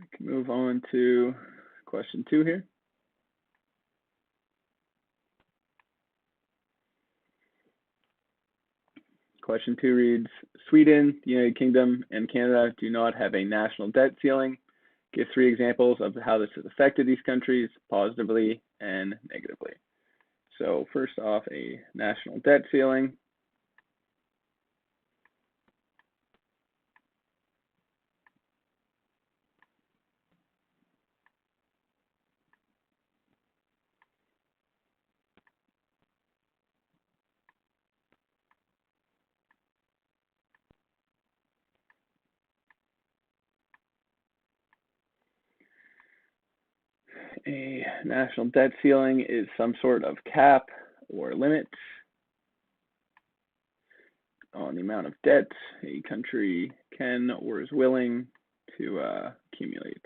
We can move on to question 2 here. Question 2 reads, Sweden, the United Kingdom, and Canada do not have a national debt ceiling. Give 3 examples of how this has affected these countries positively and negatively. So first off, a national debt ceiling. A national debt ceiling is some sort of cap or limit on the amount of debt a country can or is willing to accumulate.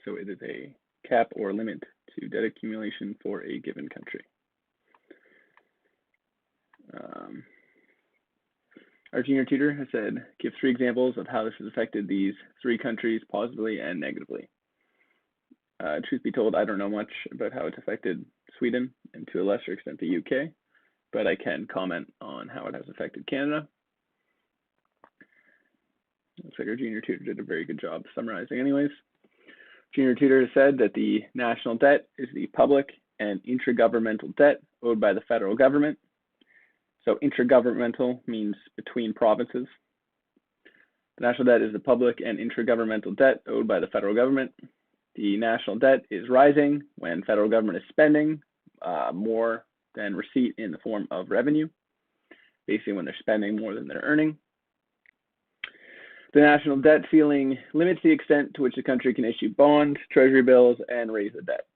So it is a cap or limit to debt accumulation for a given country. Our junior tutor has said, give 3 examples of how this has affected these 3 countries positively and negatively. Truth be told, I don't know much about how it's affected Sweden and to a lesser extent the UK, but I can comment on how it has affected Canada. Looks like our junior tutor did a very good job summarizing anyways. Junior tutor has said that the national debt is the public and intragovernmental debt owed by the federal government. So intragovernmental means between provinces. The national debt is the public and intragovernmental debt owed by the federal government. The national debt is rising when federal government is spending more than receipt in the form of revenue, basically when they're spending more than they're earning. The national debt ceiling limits the extent to which the country can issue bonds, treasury bills, and raise the debt.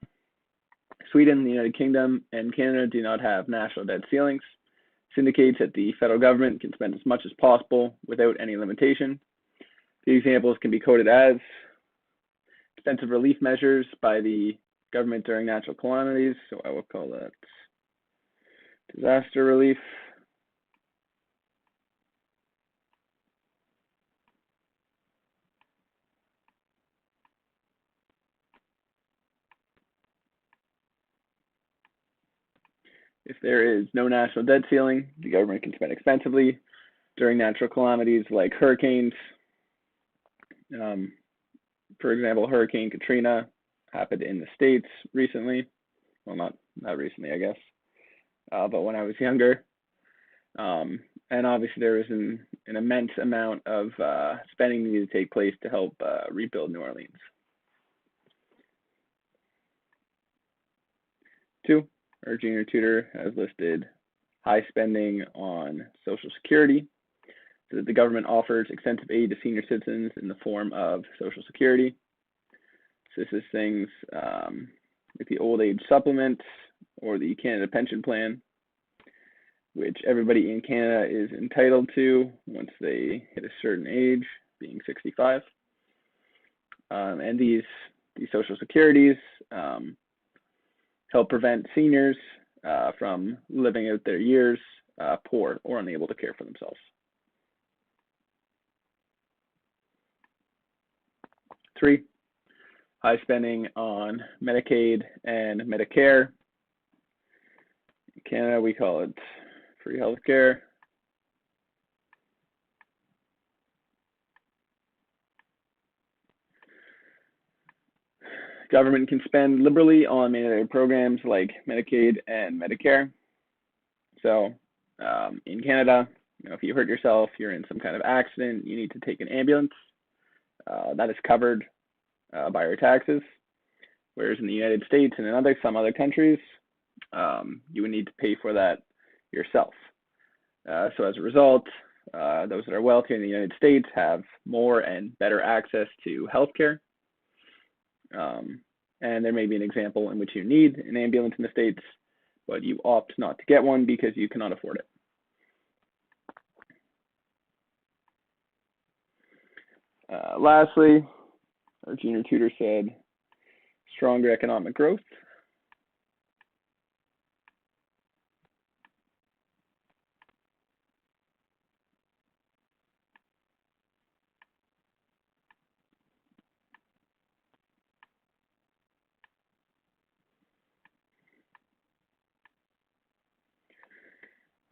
Sweden, the United Kingdom, and Canada do not have national debt ceilings. This indicates that the federal government can spend as much as possible without any limitation. The examples can be coded as extensive relief measures by the government during natural calamities, so I will call that disaster relief. If there is no national debt ceiling, the government can spend expensively during natural calamities like hurricanes. For example, Hurricane Katrina happened in the States recently. Well, not recently, I guess, but when I was younger. And obviously there was an immense amount of spending needed to take place to help rebuild New Orleans. 2, our junior tutor has listed high spending on Social Security, so that the government offers extensive aid to senior citizens in the form of Social Security. So this is things like the Old Age Supplement or the Canada Pension Plan, which everybody in Canada is entitled to once they hit a certain age, being 65. And these Social Securities help prevent seniors from living out their years poor or unable to care for themselves. 3, high spending on Medicaid and Medicare. In Canada, we call it free healthcare. Government can spend liberally on mandatory programs like Medicaid and Medicare. So in Canada, if you hurt yourself, you're in some kind of accident, you need to take an ambulance. That is covered by your taxes. Whereas in the United States and in some other countries, you would need to pay for that yourself. So as a result, those that are wealthy in the United States have more and better access to healthcare. And there may be an example in which you need an ambulance in the States, but you opt not to get one because you cannot afford it. Lastly, our junior tutor said, stronger economic growth.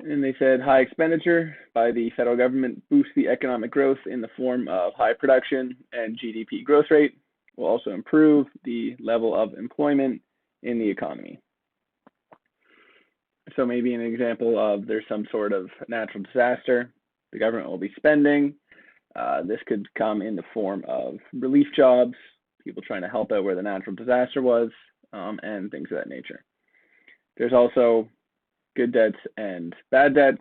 And they said high expenditure by the federal government boosts the economic growth in the form of high production and GDP growth rate, will also improve the level of employment in the economy. So maybe an example of there's some sort of natural disaster, the government will be spending. This could come in the form of relief jobs, people trying to help out where the natural disaster was, and things of that nature. There's also good debts and bad debts.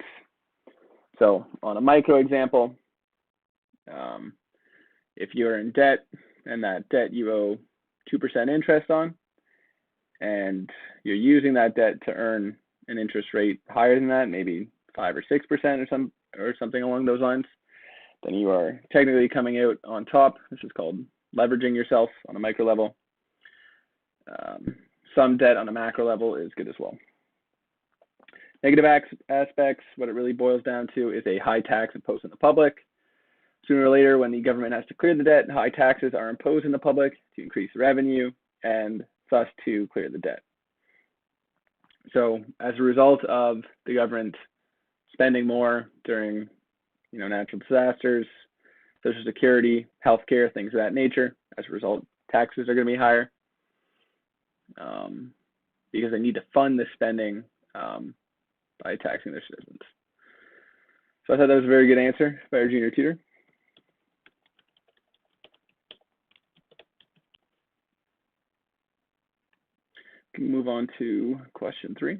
So on a micro example, if you're in debt and that debt you owe 2% interest on, and you're using that debt to earn an interest rate higher than that, maybe 5 or 6% or something along those lines, then you are technically coming out on top. This is called leveraging yourself on a micro level. Some debt on a macro level is good as well. Negative aspects, what it really boils down to is a high tax imposed on the public. Sooner or later, when the government has to clear the debt, high taxes are imposed on the public to increase revenue and thus to clear the debt. So as a result of the government spending more during natural disasters, Social Security, healthcare, things of that nature, as a result, taxes are going to be higher because they need to fund the spending by taxing their citizens. So I thought that was a very good answer by our junior tutor. We can move on to question 3.